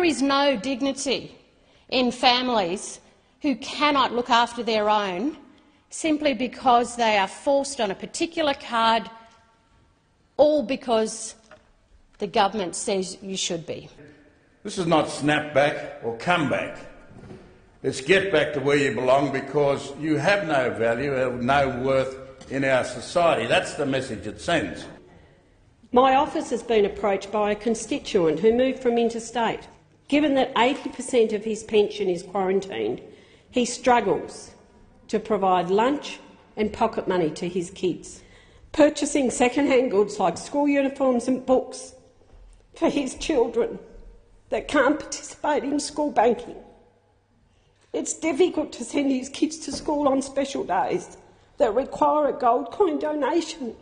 There is no dignity in families who cannot look after their own simply because they are forced on a particular card, all because the government says you should be. This is not snap back or come back. It's get back to where you belong because you have no value or no worth in our society. That's the message it sends. My office has been approached by a constituent who moved from interstate. Given that 80% of his pension is quarantined, he struggles to provide lunch and pocket money to his kids. Purchasing second-hand goods like school uniforms and books for his children that can't participate in school banking. It's difficult to send his kids to school on special days that require a gold coin donation.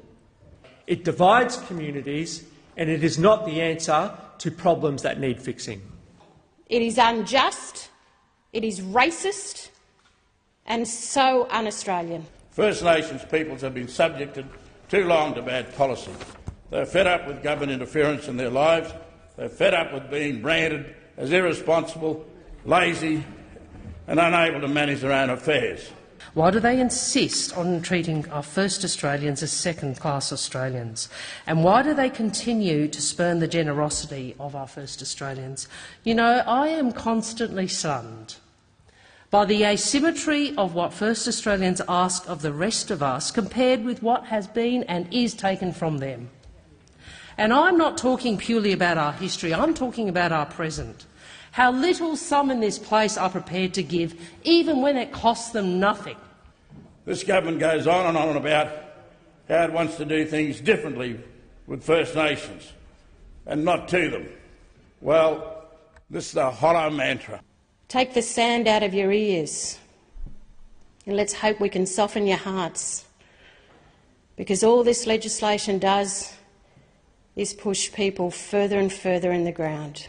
It divides communities and it is not the answer to problems that need fixing. It is unjust, it is racist and so un-Australian. First Nations peoples have been subjected too long to bad policy. They're fed up with government interference in their lives. They're fed up with being branded as irresponsible, lazy and unable to manage their own affairs. Why do they insist on treating our first Australians as second-class Australians? And why do they continue to spurn the generosity of our first Australians? You know, I am constantly stunned by the asymmetry of what first Australians ask of the rest of us compared with what has been and is taken from them. And I'm not talking purely about our history, I'm talking about our present. How little some in this place are prepared to give, even when it costs them nothing. This government goes on and on about how it wants to do things differently with First Nations and not to them. Well, this is a hollow mantra. Take the sand out of your ears and let's hope we can soften your hearts, because all this legislation does is push people further and further in the ground.